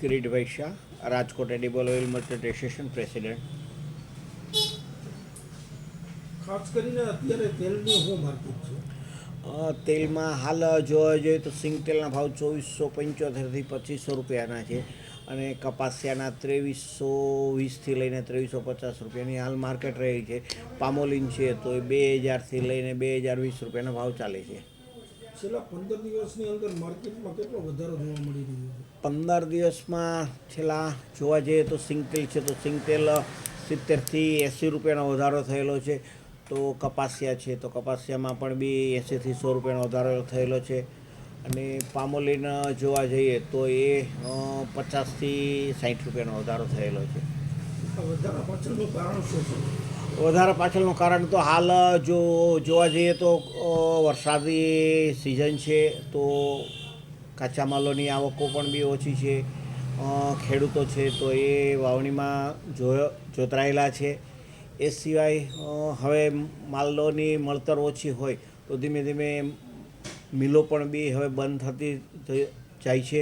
Kiritbhai Shah, Rajkot edible oil merchant association president. ખાસ કરીને અત્યારે તેલની શું માર્કેટ છે? તેલમાં હાલ જોવા જોઈએ તો સિંગ તેલના ભાવ 2475થી 2500 રૂપિયાના છે અને કપાસિયાના 2320થી લઈને 2350 રૂપિયાની હાલ માર્કેટ રહી છે. પામોલિન છે તો એ 2000થી લઈને 2020 રૂપિયાના ભાવ ચાલે છે. છેલ્લા 15 દિવસની અંદર માર્કેટમાં કેટલો વધારો જોવા મળી રહ્યો છે? 15 દિવસમાં છેલ્લા જોવા જઈએ તો સિંગ તેલ છે તો સિંગ તેલ 70થી 80 રૂપિયાનો વધારો થયેલો છે. તો કપાસિયા છે તો કપાસિયામાં પણ બી 80થી 100 રૂપિયાનો વધારો થયેલો છે. અને પામોલિન જોવા જઈએ તો એ 50થી 60 રૂપિયાનો વધારો થયેલો છે. આ વધારા પાછળનું કારણ શું છે? વધારા પાછળનું કારણ તો હાલ જો જોવા જઈએ તો વરસાદી સિઝન છે તો કાચા માલોની આવકો પણ બી ઓછી છે. ખેડૂતો છે તો એ વાવણીમાં જોતરાયેલા છે. એ સિવાય હવે માલોની મળતર ઓછી હોય તો ધીમે ધીમે મિલો પણ બી હવે બંધ થતી જાય છે.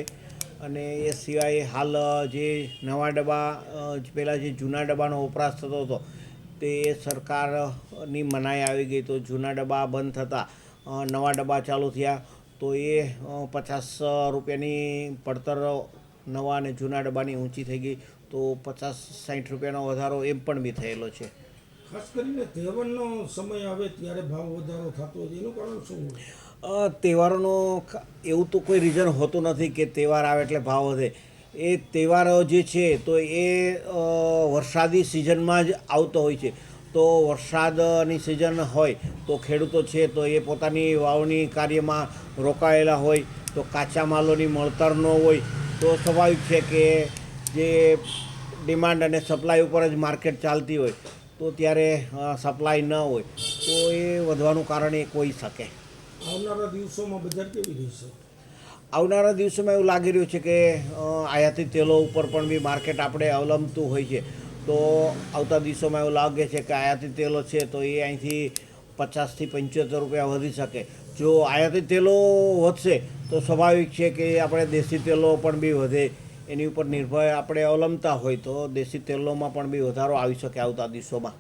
અને એ સિવાય હાલ જે નવા ડબ્બા પહેલાં જે જૂના ડબ્બાનો વપરાશ થતો હતો તે સરકારની મનાઈ આવી ગઈ તો જૂના ડબ્બા બંધ થતાં નવા ડબ્બા ચાલુ થયા તો એ 50 રૂપિયાની પડતર નવા અને જૂના ડબ્બાની ઊંચી થઈ ગઈ તો 50-60 રૂપિયાનો વધારો એમ પણ બી થયેલો છે. ખાસ કરીને તહેવારનો સમય આવે ત્યારે ભાવ વધારો થતો હોય એનું કારણ શું હોય? તહેવારોનો એવું તો કોઈ રીઝન હોતું નથી કે તહેવાર આવે એટલે ભાવ વધે. એ તહેવારો જે છે તો એ વરસાદી સિઝનમાં જ આવતો હોય છે. તો વરસાદની સિઝન હોય તો ખેડૂતો છે તો એ પોતાની વાવણી કાર્યમાં રોકાયેલા હોય તો કાચા માલોની મળતર ન હોય તો સ્વાભાવિક છે કે જે ડિમાન્ડ અને સપ્લાય ઉપર જ માર્કેટ ચાલતી હોય તો ત્યારે સપ્લાય ન હોય તો એ વધવાનું કારણ એક હોઈ શકે. આવનારા દિવસોમાં બજાર કેવી રહેશે? આવનારા દિવસોમાં એવું લાગી રહ્યું છે કે આયાતી તેલો ઉપર પણ બી માર્કેટ આપણે અવલંબતું હોય છે. તો આવતા દિવસોમાં એવું લાગે છે કે આયાતી તેલો છે તો એ અહીંથી 50થી 75 રૂપિયા વધી શકે. જો આયાતી તેલો વધશે તો સ્વાભાવિક છે કે આપણે દેશી તેલો પણ બી વધે. એની ઉપર નિર્ભર આપણે અવલંબતા હોય તો દેશી તેલોમાં પણ બી વધારો આવી શકે આવતા દિવસોમાં.